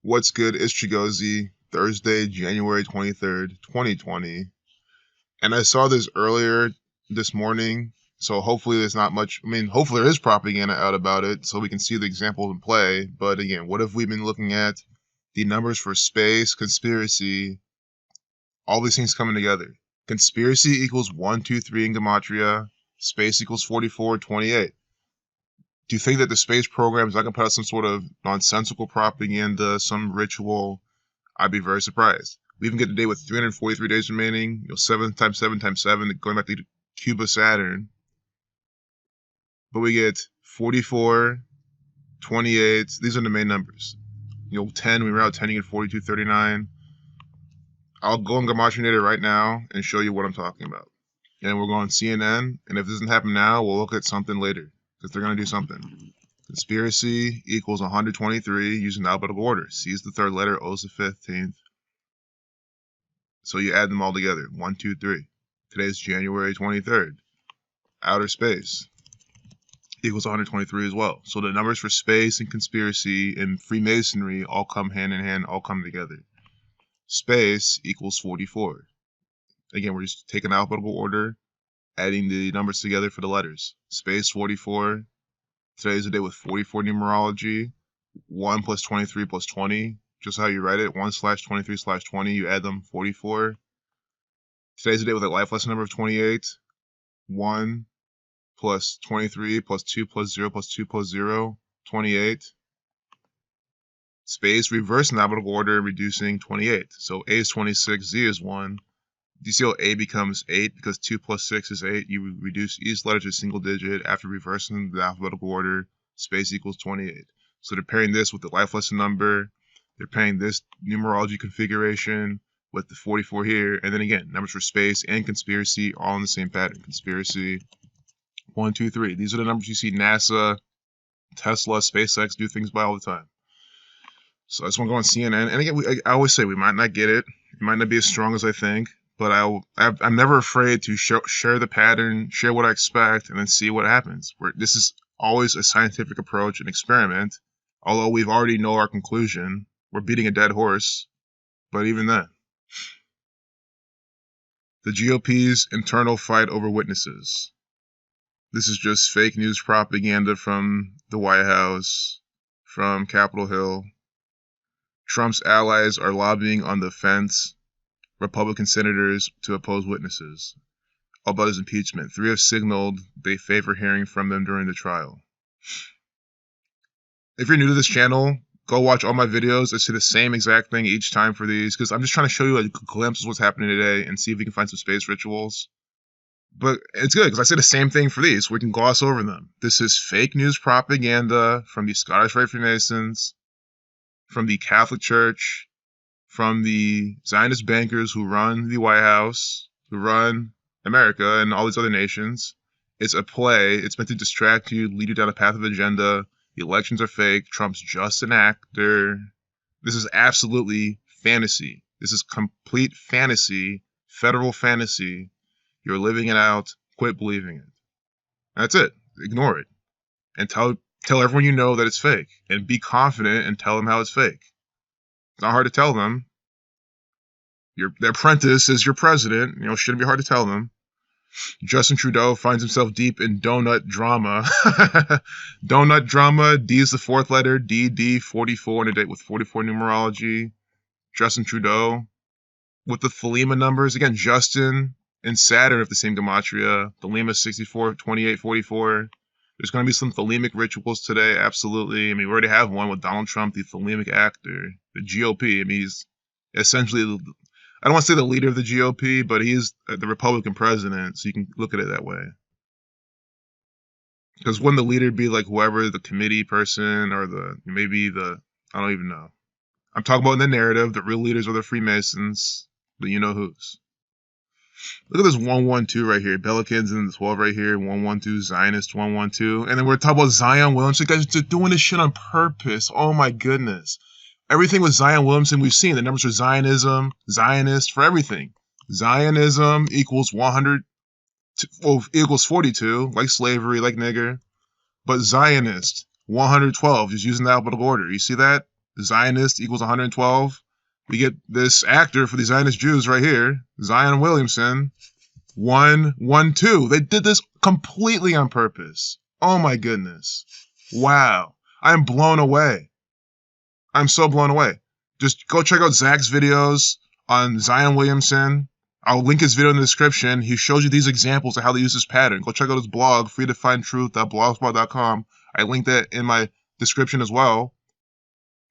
What's good? It's Chigozie, Thursday, January 23rd, 2020. And I saw this earlier this morning, so hopefully there's not much, hopefully there is propaganda out about it, so we can see the examples in play. But again, what have we been looking at? The numbers for space, conspiracy, all these things coming together. Conspiracy equals 1, 2, 3 in gematria. Space equals 44, 28. Do you think that the space program is not going to put out some sort of nonsensical propaganda, some ritual? I'd be very surprised. We even get the day with 343 days remaining, 7 times 7 times 7, going back to the cube of Saturn. But we get 44, 28, these are the main numbers. 10, we were out 10, you get 42, 39. I'll go on Gematria right now and show you what I'm talking about. And we're going CNN, and if this doesn't happen now, we'll look at something later. Because they're going to do something. Conspiracy equals 123 using alphabetical order. C is the third letter, O is the 15th. So you add them all together. 1, 2, 3. Today's January 23rd. Outer space equals 123 as well. So the numbers for space and conspiracy and Freemasonry all come hand in hand, all come together. Space equals 44. Again, we're just taking alphabetical order, adding the numbers together for the letters. Space 44. Today's the day with 44 numerology. 1 plus 23 plus 20. Just how you write it. 1/23/20. You add them. 44. Today's the day with a life lesson number of 28. 1 plus 23 plus 2 plus 0 plus 2 plus 0. 28. Space reverse in alphabetical order, reducing 28. So A is 26. Z is 1. Do you see how A becomes 8? Because 2 plus 6 is 8. You reduce each letter to a single digit after reversing the alphabetical order. Space equals 28. So they're pairing this with the life lesson number. They're pairing this numerology configuration with the 44 here. And then again, numbers for space and conspiracy all in the same pattern. Conspiracy, 1, 2, 3. These are the numbers you see NASA, Tesla, SpaceX do things by all the time. So I just want to go on CNN. And again, I always say we might not get it. It might not be as strong as I think. But I'm never afraid to share the pattern, share what I expect, and then see what happens. This is always a scientific approach, an experiment. Although we've already know our conclusion, we're beating a dead horse. But even then, the GOP's internal fight over witnesses. This is just fake news propaganda from the White House, from Capitol Hill. Trump's allies are lobbying on the fence. Republican senators to oppose witnesses. All about his impeachment. 3 have signaled they favor hearing from them during the trial. If you're new to this channel, go watch all my videos. I say the same exact thing each time for these, because I'm just trying to show you a glimpse of what's happening today and see if we can find some space rituals. But it's good, because I say the same thing for these, so we can gloss over them. This is fake news propaganda from the Scottish Rite Freemasons, from the Catholic Church, from the Zionist bankers who run the White House, who run America and all these other nations. It's a play. It's meant to distract you, lead you down a path of agenda. The elections are fake. Trump's just an actor. This is absolutely fantasy. This is complete fantasy, federal fantasy. You're living it out. Quit believing it. That's it. Ignore it. And tell everyone you know that it's fake. And be confident and tell them how it's fake. It's not hard to tell them. Their apprentice is your president. Shouldn't be hard to tell them. Justin Trudeau finds himself deep in donut drama. Donut drama. D is the 4th letter. D, 44 on a date with 44 numerology. Justin Trudeau with the Thelema numbers. Again, Justin and Saturn have the same gematria. Thelema 64, 28, 44. There's going to be some Thelemic rituals today, absolutely. We already have one with Donald Trump, the Thelemic actor, the GOP. He's essentially, I don't want to say the leader of the GOP, but he's the Republican president, so you can look at it that way. Because wouldn't the leader be like whoever, the committee person, or I don't even know. I'm talking about in the narrative, the real leaders are the Freemasons, but you know who's. Look at this 112 right here. Pelicans and the 12 right here. 112, Zionist 112. And then we're talking about Zion Williamson. Guys, they're doing this shit on purpose. Oh my goodness. Everything with Zion Williamson we've seen. The numbers for Zionism, Zionist, for everything. Zionism equals 42, like slavery, like nigger. But Zionist, 112, just using the alphabetical order. You see that? Zionist equals 112. We get this actor for the Zionist Jews right here, Zion Williamson, 1, 1, 2. They did this completely on purpose. Oh my goodness. Wow. I'm blown away. I'm so blown away. Just go check out Zach's videos on Zion Williamson. I'll link his video in the description. He shows you these examples of how they use this pattern. Go check out his blog, freetofindtruth.blogspot.com. I linked that in my description as well.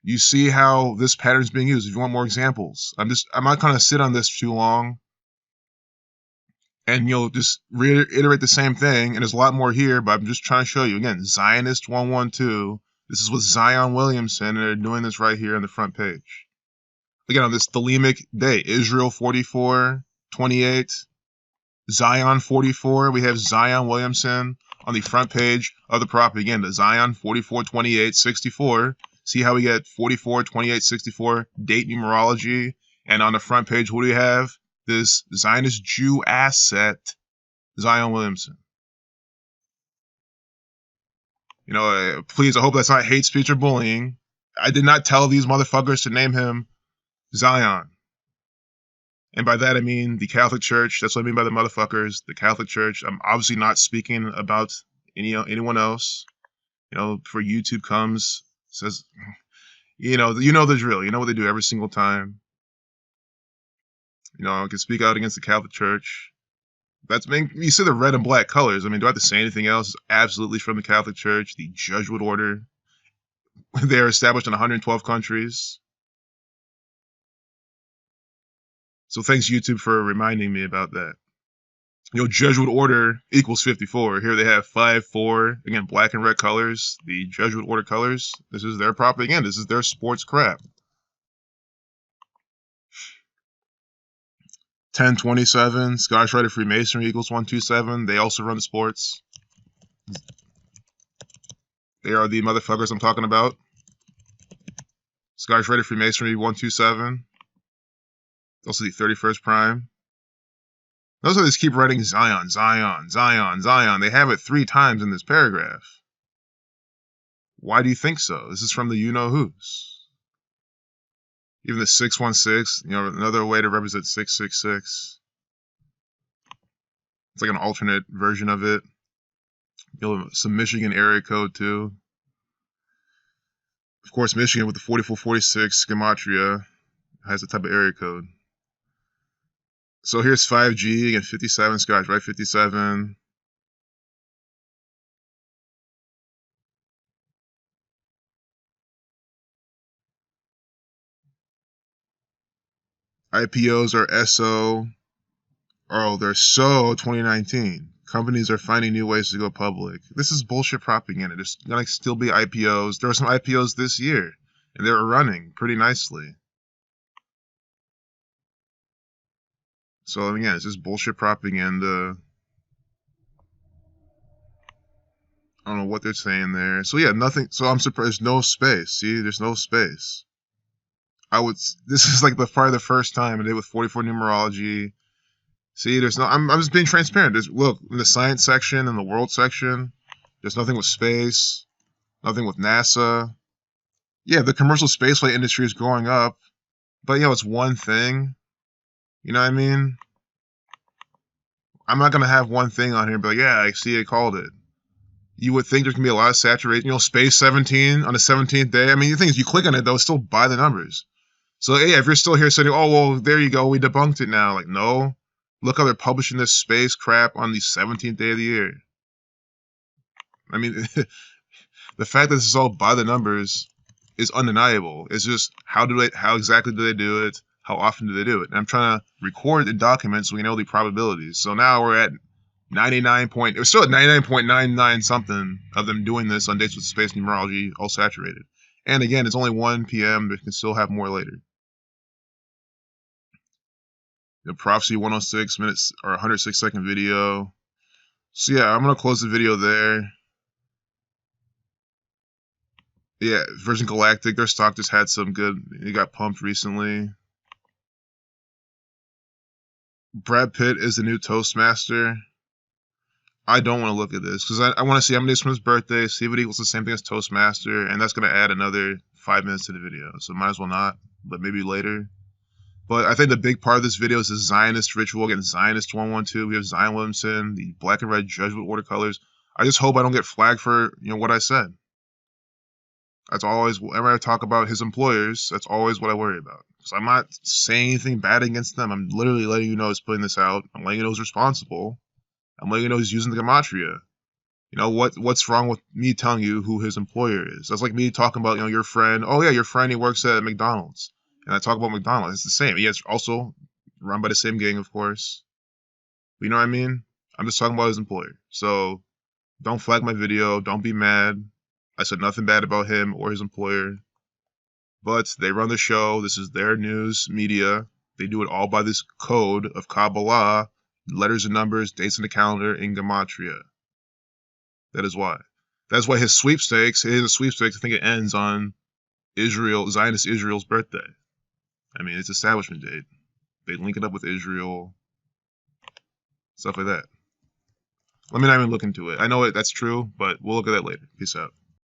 You see how this pattern is being used. If you want more examples, I'm not going to sit on this too long. And you'll just reiterate the same thing. And there's a lot more here, but I'm just trying to show you. Again, Zionist 112. This is with Zion Williamson, and they're doing this right here on the front page. Again, on this thelemic day, Israel 44:28, Zion 44. We have Zion Williamson on the front page of the propaganda. Zion 44:28:64. See how we get 44:28:64 date numerology, and on the front page, what do we have? This Zionist Jew asset, Zion Williamson. You know, please, I hope that's not hate speech or bullying. I did not tell these motherfuckers to name him Zion. And by that I mean the Catholic Church. That's what I mean by the motherfuckers. The Catholic Church. I'm obviously not speaking about anyone else. You know, before YouTube comes, says, you know the drill. You know what they do every single time. You know, I can speak out against the Catholic Church. You see the red and black colors. I mean, do I have to say anything else? It's absolutely from the Catholic Church, the Jesuit order. They are established in 112 countries. So thanks, YouTube, for reminding me about that. You know, Jesuit order equals 54. Here they have 5, 4. Again, black and red colors. The Jesuit order colors. This is their propaganda. This is their sports crap. 1027, Scottish Rite of Freemasonry equals 127. They also run the sports. They are the motherfuckers I'm talking about. Scottish Rite of Freemasonry 127. Also the 31st prime. Notice how they just keep writing Zion, Zion, Zion, Zion. They have it 3 times in this paragraph. Why do you think so? This is from the you-know-whos. Even the 616, you know, another way to represent 666. It's like an alternate version of it. You'll have some Michigan area code too. Of course, Michigan with the 4446 gematria has a type of area code. So here's 5G, again, 57, Scotch, right? 57. IPOs are SO. Oh, they're SO 2019. Companies are finding new ways to go public. This is bullshit propaganda. There's going to still be IPOs. There were some IPOs this year, and they were running pretty nicely. So, again, it's just bullshit propaganda. I don't know what they're saying there. So, yeah, nothing. So, I'm surprised. There's no space. See, there's no space. This is like probably the first time I did with 44 numerology. See, there's no, I'm just being transparent. Look, in the science section and the world section, there's nothing with space, nothing with NASA. Yeah, the commercial spaceflight industry is growing up, but, you know, it's one thing. You know what I mean? I'm not going to have one thing on here, but yeah, I see I called it. You would think there's going to be a lot of saturation. You know, space 17 on the 17th day. I mean, the thing is, you click on it, though, it's still by the numbers. So, yeah, if you're still here saying, oh, well, there you go, we debunked it now. Like, no. Look how they're publishing this space crap on the 17th day of the year. I mean, the fact that this is all by the numbers is undeniable. It's just, how exactly do they do it? How often do they do it? And I'm trying to record the documents so we know the probabilities. So now we're at 99 point, we're still at 99.99 something of them doing this on dates with space numerology, all saturated. And again, it's only 1 p.m., but you can still have more later. The Prophecy 106 minutes or 106-second video. So yeah, I'm going to close the video there. Yeah, Virgin Galactic, their stock just had some good, it got pumped recently. Brad Pitt is the new Toastmaster. I don't want to look at this because I want to see how many days from his birthday, see if it equals the same thing as Toastmaster, and that's going to add another 5 minutes to the video, so might as well not, but maybe later. But I think the big part of this video is the Zionist ritual. Again, Zionist 112. We have Zion Williamson, the black and red judge with watercolors. I just hope I don't get flagged for what I said. That's always, whenever I talk about his employers, that's always what I worry about. Because I'm not saying anything bad against them. I'm literally letting you know he's putting this out. I'm letting you know he's responsible. I'm letting you know he's using the gematria. What's wrong with me telling you who his employer is? That's like me talking about, your friend. Oh yeah, your friend, he works at McDonald's. And I talk about McDonald's. It's the same. Yeah, it's also run by the same gang, of course. But you know what I mean? I'm just talking about his employer. So don't flag my video. Don't be mad. I said nothing bad about him or his employer. But they run the show. This is their news media. They do it all by this code of Kabbalah, letters and numbers, dates in the calendar, in gematria. That is why. That's why his sweepstakes, I think it ends on Zionist Israel's birthday. I mean, it's establishment date. They link it up with Israel, stuff like that. Let me not even look into it. I know that's true, but we'll look at that later. Peace out.